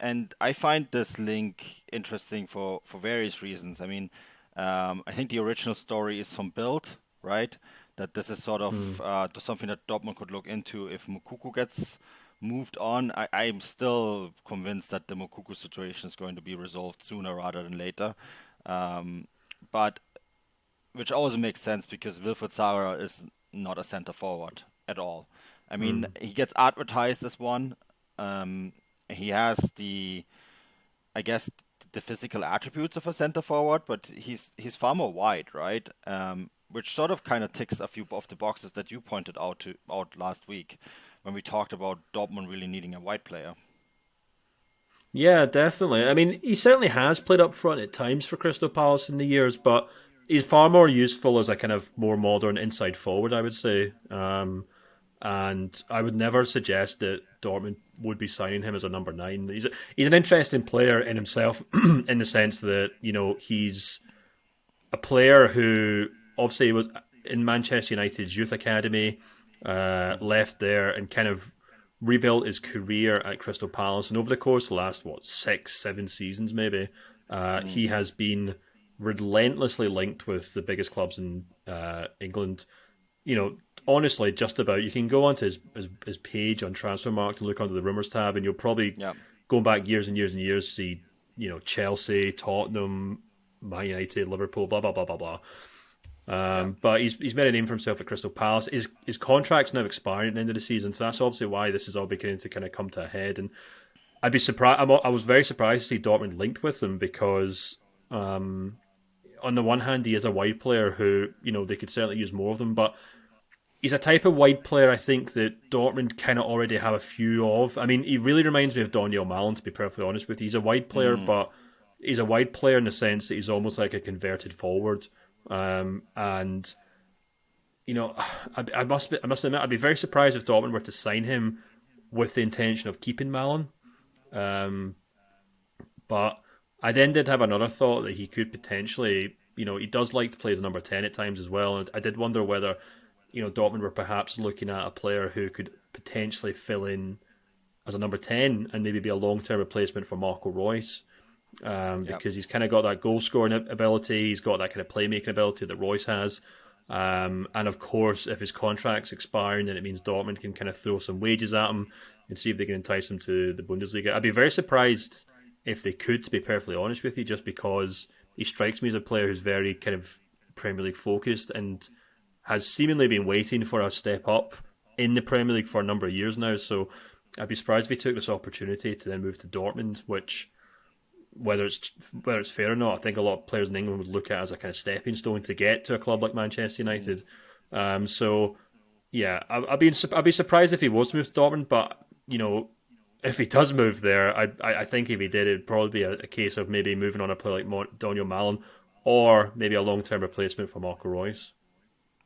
and I find this link interesting for various reasons. I mean, I think the original story is from Bild, right? That this is sort Mm. of something that Dortmund could look into if Moukoko gets moved on. I'm still convinced that the Moukoko situation is going to be resolved sooner rather than later. Um, but which also makes sense because Wilfried Zaha is not a center forward at all. I mean, Mm. he gets advertised as one. Um, he has I guess, the physical attributes of a center forward, but he's far more wide, right? Which sort of kind of ticks a few of the boxes that you pointed out last week when we talked about Dortmund really needing a wide player. Yeah, definitely. I mean, he certainly has played up front at times for Crystal Palace in the years, but he's far more useful as a kind of more modern inside forward, I would say. And I would never suggest that Dortmund would be signing him as a number nine. He's an interesting player in himself, in the sense that he's a player who obviously was in Manchester United's youth academy, Hmm. left there and kind of rebuilt his career at Crystal Palace. And over the course of the last, 6, 7 seasons maybe, he Hmm. has been relentlessly linked with the biggest clubs in England. Honestly, just about you can go onto his page on Transfermarkt and look under the rumours tab, and you'll probably Yeah. going back years and years and years see Chelsea, Tottenham, Man United, Liverpool, blah blah blah blah blah. Yeah. But he's made a name for himself at Crystal Palace. His contract's now expiring at the end of the season, so that's obviously why this is all beginning to kind of come to a head. And I'd be surprised. I was very surprised to see Dortmund linked with him because, on the one hand, he is a wide player who they could certainly use more of them, but he's a type of wide player I think that Dortmund kind of already have a few of. I mean, he really reminds me of Donyell Malen, to be perfectly honest with you. He's a wide player, Hmm. but he's a wide player in the sense that he's almost like a converted forward. And I must admit, I'd be very surprised if Dortmund were to sign him with the intention of keeping Malen. Um, but I then did have another thought that he could potentially, he does like to play as number 10 at times as well. And I did wonder whether Dortmund were perhaps looking at a player who could potentially fill in as a number 10 and maybe be a long term replacement for Marco Reus, Yeah. because he's kind of got that goal scoring ability, he's got that kind of playmaking ability that Reus has. And of course, if his contract's expiring, then it means Dortmund can kind of throw some wages at him and see if they can entice him to the Bundesliga. I'd be very surprised if they could, to be perfectly honest with you, just because he strikes me as a player who's very kind of Premier League focused and has seemingly been waiting for a step up in the Premier League for a number of years now. So I'd be surprised if he took this opportunity to then move to Dortmund, which whether it's fair or not, I think a lot of players in England would look at as a kind of stepping stone to get to a club like Manchester Hmm. United. So yeah, I'd be surprised if he was to move to Dortmund, but if he does move there, I think if he did, it'd probably be a case of maybe moving on a player like Daniel Malen, or maybe a long term replacement for Marco Reus.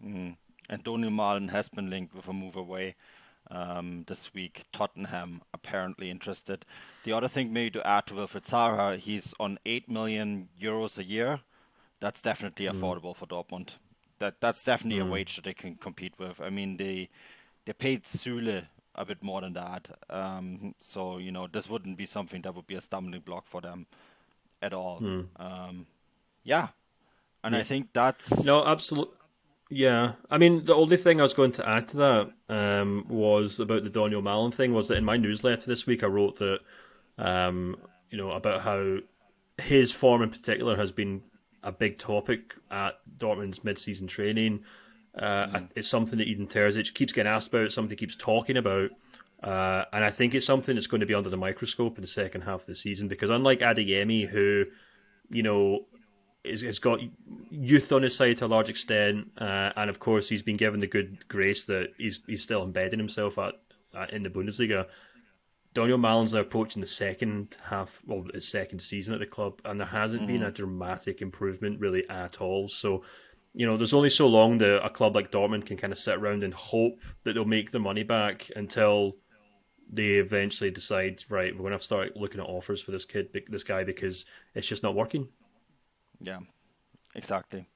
Hmm. And Donyell Malen has been linked with a move away this week. Tottenham apparently interested. The other thing maybe to add to Wilfried Zaha, he's on 8 million euros a year. That's definitely Mm, affordable for Dortmund. That's definitely a mm. wage that they can compete with. I mean, they paid Süle a bit more than that. So this wouldn't be something that would be a stumbling block for them at all. Mm. Yeah, and I Yeah. think that's No, absolutely. Yeah, I mean, the only thing I was going to add to that was about the Daniel Malen thing. Was that in my newsletter this week I wrote that about how his form in particular has been a big topic at Dortmund's mid-season training. mm, It's something that Eden Terzic keeps getting asked about, something he keeps talking about, and I think it's something that's going to be under the microscope in the second half of the season because unlike Adeyemi, who you know has got youth on his side to a large extent, and of course he's been given the good grace that he's still embedding himself at in the Bundesliga. Daniel Malen's now approaching the second half, well, his second season at the club, and there hasn't been mm, a dramatic improvement really at all. So, there's only so long that a club like Dortmund can kind of sit around and hope that they'll make the money back until they eventually decide, right, we're going to start looking at offers for this guy, because it's just not working. yeah, exactly.